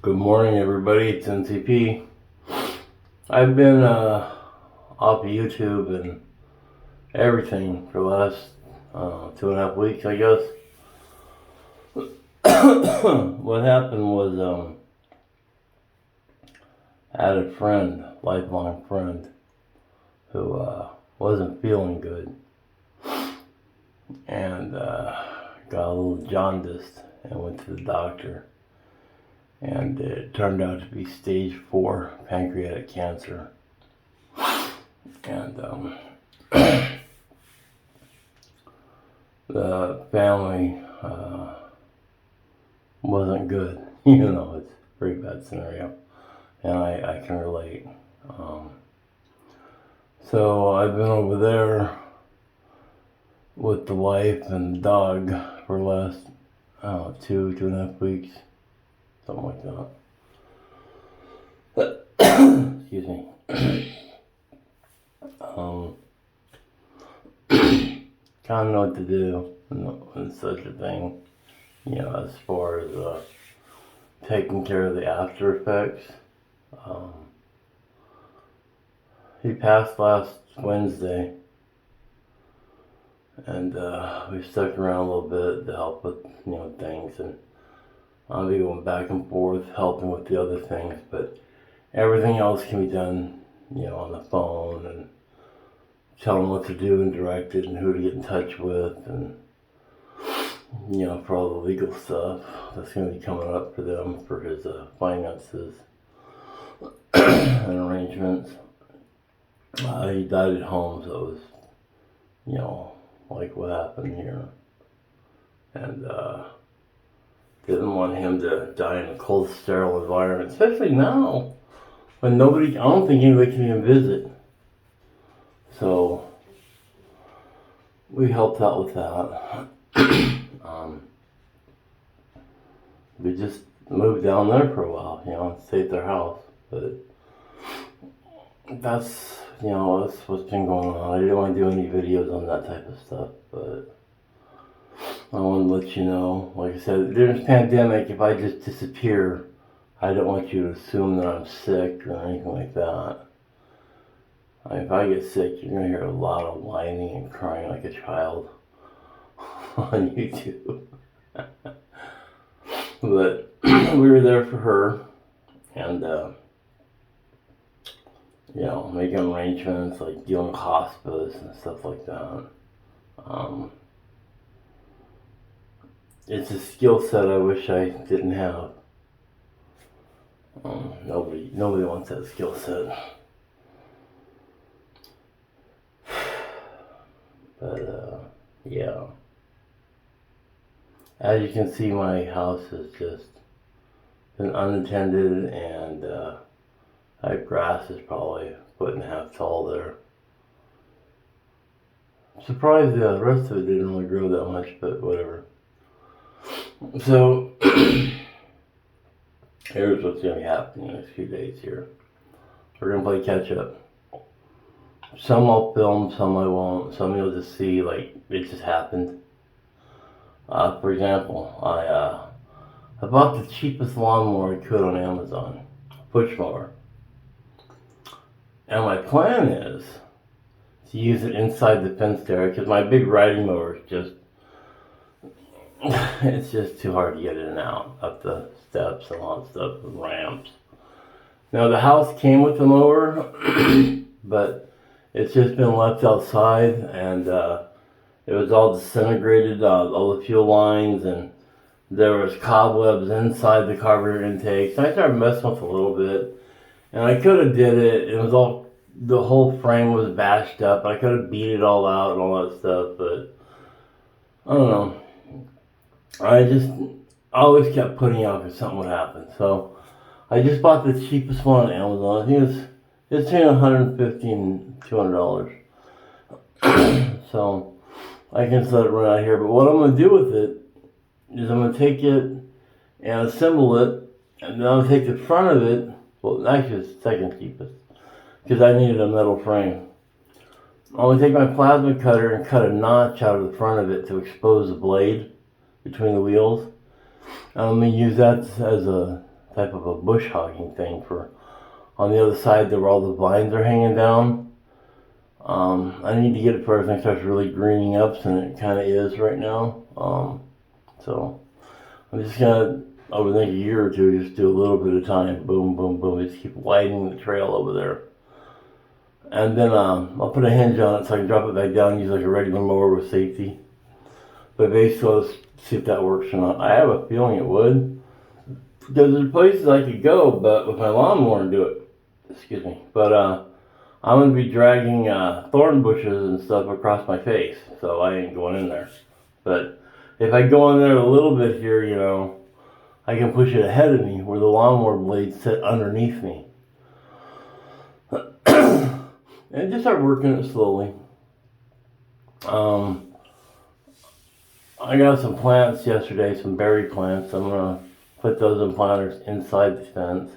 Good morning, everybody. It's NCP. I've been off of YouTube and everything for the last 2.5 weeks, I guess. What happened was I had a friend, lifelong friend, who wasn't feeling good and got a little jaundiced and went to the doctor. And it turned out to be stage 4 pancreatic cancer. And the family wasn't good. It's a pretty bad scenario. And I can relate. So I've been over there with the wife and the dog for the last 2.5 weeks. Something like that. Excuse me. Kind of know what to do in such a thing, as far as taking care of the after effects. He passed last Wednesday, and we stuck around a little bit to help with things, and I'll be going back and forth helping with the other things, but everything else can be done, on the phone, and tell them what to do and direct it and who to get in touch with, and for all the legal stuff that's going to be coming up for them for his finances and arrangements. He died at home, so it was, like what happened here, and didn't want him to die in a cold, sterile environment, especially now when I don't think anybody can even visit. So we helped out with that. We just moved down there for a while, and stayed at their house. But that's what's been going on. I didn't want to do any videos on that type of stuff, but I want to let you know, like I said, during this pandemic, if I just disappear, I don't want you to assume that I'm sick or anything like that. If I get sick, you're going to hear a lot of whining and crying like a child on YouTube. But we were there for her, and making arrangements, like dealing with hospice and stuff like that. It's a skill set I wish I didn't have. Nobody wants that skill set. But yeah. As you can see, my house has just been unattended, and that grass is probably a 1.5 feet tall there. I'm surprised the rest of it didn't really grow that much, but whatever. So here's what's going to be happening in the next few days here. We're going to play catch up. Some I'll film, some I won't. Some you'll just see like it just happened. For example, I bought the cheapest lawnmower I could on Amazon, push mower. And my plan is to use it inside the fenced area, because my big riding mower is it's just too hard to get in and out up the steps and all that stuff, and ramps. Now the house came with the mower, but it's just been left outside, and it was all disintegrated, all the fuel lines, and there was cobwebs inside the carburetor intake. So I started messing with it a little bit, and I could have did it. It was all, the whole frame was bashed up. I could have beat it all out and all that stuff, but I don't know. I just always kept putting out if something would happen. So I just bought the cheapest one on Amazon. I think it's between $150 and $200. So I can just let it run out here. But what I'm going to do with it is I'm going to take it and assemble it, and then I'll take the front of it. Well, actually it's the second cheapest, because I needed a metal frame. I'm going to take my plasma cutter and cut a notch out of the front of it to expose the blade between the wheels. I'm going to use that as a type of a bush hogging thing for on the other side there where all the vines are hanging down. I need to get it before everything starts really greening up, and it kind of is right now. So I'm just gonna, over the next year or two, just do a little bit of time, boom, boom, boom, just keep widening the trail over there. And then I'll put a hinge on it so I can drop it back down and use like a regular mower with safety. But basically, let's see if that works or not. I have a feeling it would, because there's places I could go, but with my lawnmower and do it. Excuse me. But I'm gonna be dragging thorn bushes and stuff across my face, so I ain't going in there. But if I go in there a little bit here, you know, I can push it ahead of me where the lawnmower blades sit underneath me. And just start working it slowly. I got some plants yesterday, some berry plants. I'm gonna put those in planters inside the fence.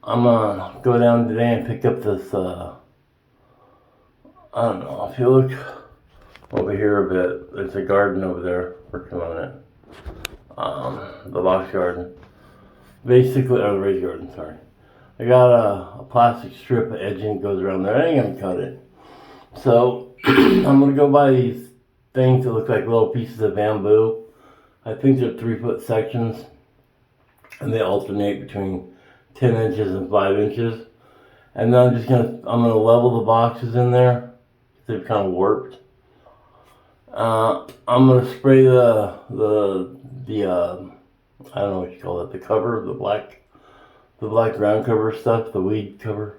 I'm gonna go down today and pick up this, I don't know, if you look over here a bit, there's a garden over there, working on it. The box garden. Basically, or the raised garden, sorry. I got a plastic strip of edging that goes around there. I ain't gonna cut it. So, I'm gonna go buy these things that look like little pieces of bamboo. I think they're 3-foot sections, and they alternate between 10 inches and 5 inches. And then I'm gonna level the boxes in there. They've kind of warped. I'm gonna spray the I don't know what you call it, the cover, the black ground cover stuff, the weed cover.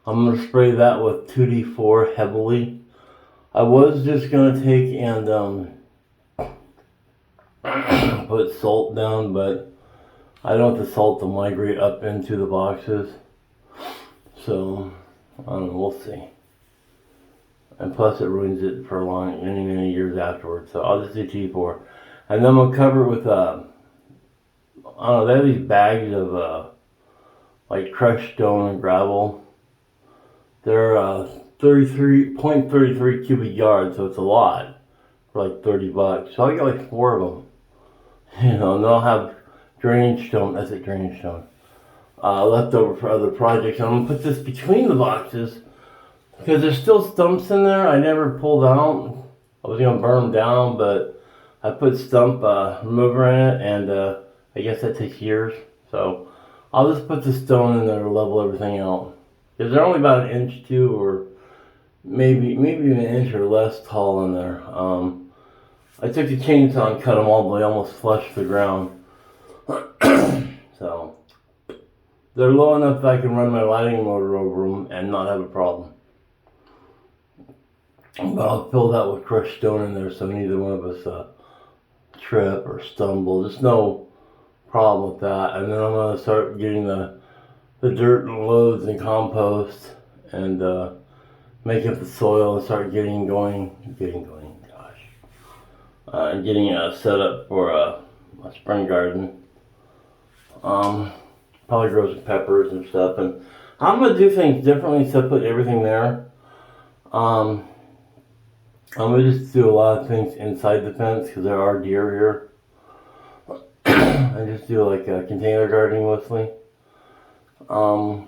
I'm gonna spray that with 2D4 heavily. I was just gonna take and put salt down, but I don't want the salt to migrate up into the boxes. So, I don't know, we'll see. And plus it ruins it for many years afterwards. So I'll just do T4. And then I'm going to cover it with, I don't know, they have these bags of, like crushed stone and gravel. They're 0.33 cubic yards, so it's a lot for like $30. So I got like 4 of them. You know, and they'll have drainage stone, that's it, drainage stone, left over for other projects. And I'm gonna put this between the boxes because there's still stumps in there I never pulled out. I was gonna burn them down, but I put stump remover in it, and I guess that takes years. So I'll just put the stone in there to level everything out, because they're only about 1 inch, 2, or maybe even 1 inch or less tall in there. I took the chainsaw and cut them all the way almost flush to the ground. So they're low enough that I can run my lighting motor over them and not have a problem. But I'll fill that with crushed stone in there, so neither one of us trip or stumble. Just no problem with that. And then I'm gonna start getting the dirt and loads and compost and make up the soil and start getting going. And getting set up for a spring garden. Probably grow some peppers and stuff, and I'm gonna do things differently, so I put everything there. I'm gonna just do a lot of things inside the fence because there are deer here. I just do like container gardening mostly. I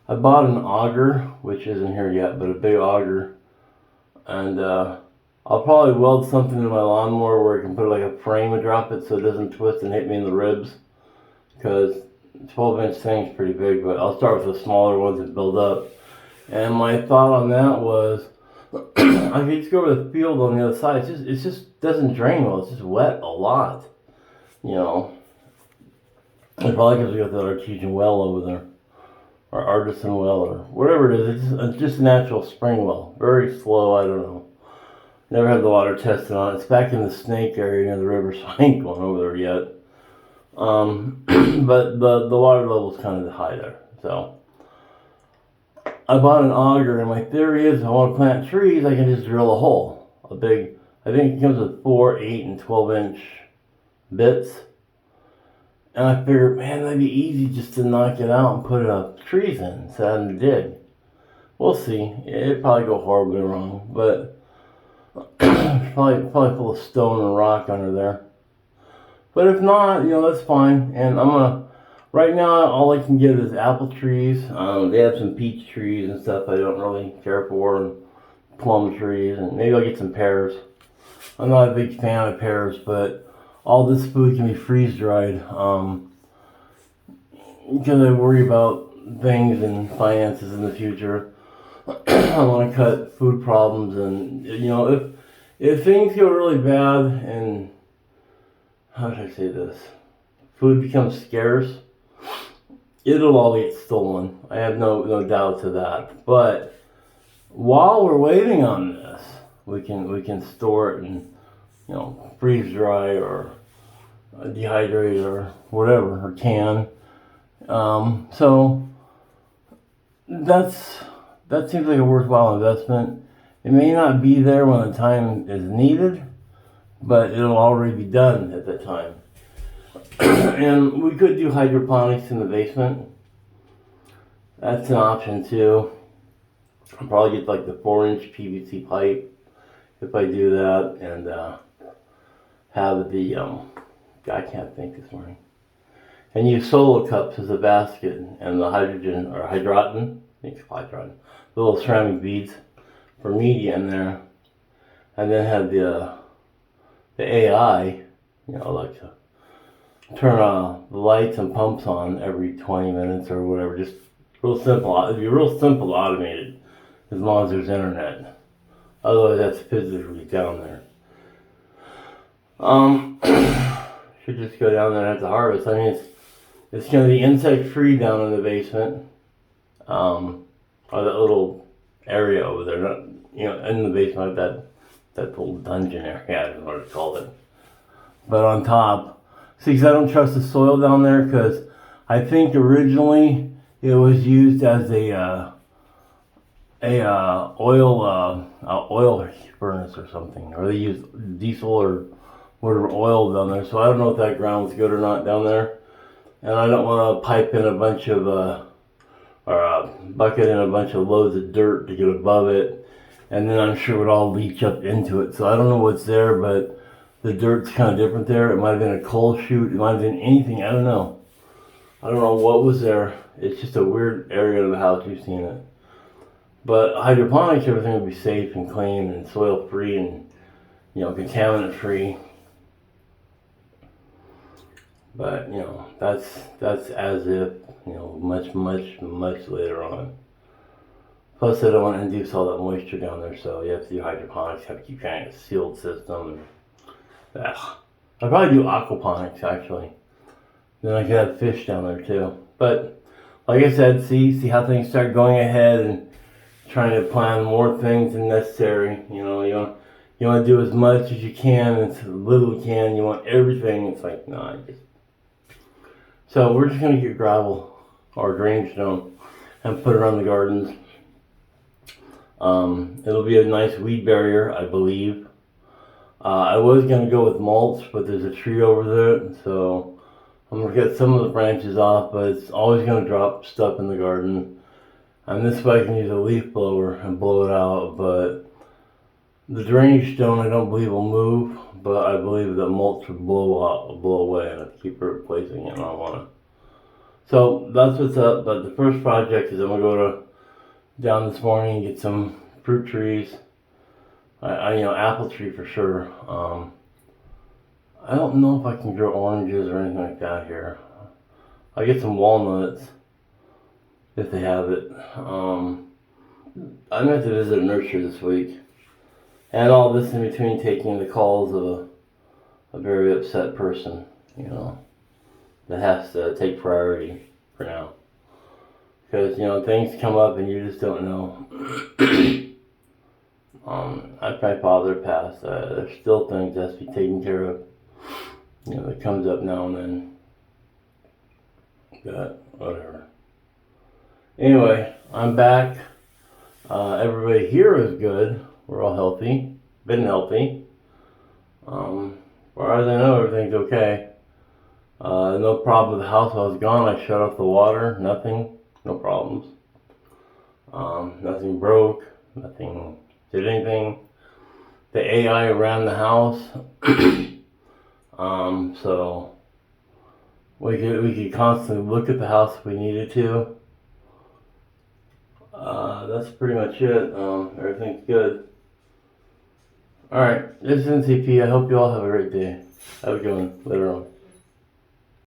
bought an auger, which isn't here yet, but a big auger, and I'll probably weld something to my lawnmower where I can put like a frame and drop it so it doesn't twist and hit me in the ribs, because 12-inch thing's pretty big, but I'll start with the smaller ones and build up. And my thought on that was, I could just go over the field on the other side. It just doesn't drain well. It's just wet a lot, you know. It's probably because we got that artesian well over there, or artisan well, or whatever it is. It's just a natural spring well. Very slow, I don't know. Never had the water tested on it. It's back in the Snake area near the river, so I ain't going over there yet. But the water level's kind of high there. So I bought an auger, and my theory is if I want to plant trees, I can just drill a hole. I think it comes with 4, 8, and 12-inch bits. And I figured, man, that'd be easy just to knock it out and put trees in, so I didn't dig. We'll see. It'd probably go horribly wrong, but probably full of stone and rock under there. But if not, that's fine. And right now, all I can get is apple trees. They have some peach trees and stuff I don't really care for, and plum trees, and maybe I'll get some pears. I'm not a big fan of pears, but all this food can be freeze dried. Because I worry about things and finances in the future. I want to cut food problems, and if things go really bad, and how should I say this, food becomes scarce, it'll all get stolen. I have no doubt to that. But while we're waiting on this, we can store it and freeze dry or dehydrate or whatever, or can. So that seems like a worthwhile investment. It may not be there when the time is needed, but it'll already be done at that time. And we could do hydroponics in the basement. That's an option too. I'll probably get like the 4-inch PVC pipe if I do that, and have the I can't think this morning. And use solo cups as a basket, and the hydrogen or hydroton, I think it's hydroton, the little ceramic beads for media in there, and then have the AI, like to turn the lights and pumps on every 20 minutes or whatever. Just real simple. It'd be real simple automated, as long as there's internet. Otherwise, that's physically down there. Should just go down there and have to harvest. I mean, it's going to be insect free down in the basement, or that little area over there. Not, in the basement, that little dungeon area. I don't know what to call it. But on top, see, because I don't trust the soil down there, because I think originally it was used as a oil furnace or something, or they used diesel or whatever oil down there. So I don't know if that ground's good or not down there. And I don't want to pipe in a bunch of, or a bucket in a bunch of loads of dirt to get above it. And then I'm sure it would all leach up into it. So I don't know what's there, but the dirt's kind of different there. It might have been a coal chute. It might have been anything. I don't know. I don't know what was there. It's just a weird area of the house. You've seen it. But hydroponics, everything will be safe and clean and soil free and, contaminant free. But, that's as if, much later on. Plus, I don't want to induce all that moisture down there, so you have to do hydroponics, have to keep kind of a sealed system. I'd probably do aquaponics, actually. Then I could have fish down there, too. But, like I said, see how things start going ahead and trying to plan more things than necessary. You want to do as much as you can and as little you can. You want everything. It's like, no, So we're just going to get gravel or drainage stone and put it around the gardens. It'll be a nice weed barrier, I believe. I was going to go with mulch, but there's a tree over there, so I'm going to get some of the branches off, but it's always going to drop stuff in the garden. And this way I can use a leaf blower and blow it out, but the drainage stone I don't believe will move, but I believe that mulch will blow away, and I keep replacing it, and I want to. So that's what's up. But the first project is I'm gonna go down this morning and get some fruit trees. Apple tree for sure. I don't know if I can grow oranges or anything like that here. I'll get some walnuts if they have it. I'm going to visit a nursery this week. And all this in between taking the calls of a very upset person, that has to take priority for now. Because, things come up and you just don't know. After my father passed, there's still things that have to be taken care of. That comes up now and then. But, whatever. Anyway, I'm back. Everybody here is good. We're all healthy. Been healthy. As far as I know, everything's okay. No problem with the house. While I was gone, I shut off the water. Nothing. No problems. Nothing broke. Nothing did anything. The AI around the house, So we could constantly look at the house if we needed to. That's pretty much it. Everything's good. Alright, this is NCP. I hope you all have a great day. Have a good one. Later on.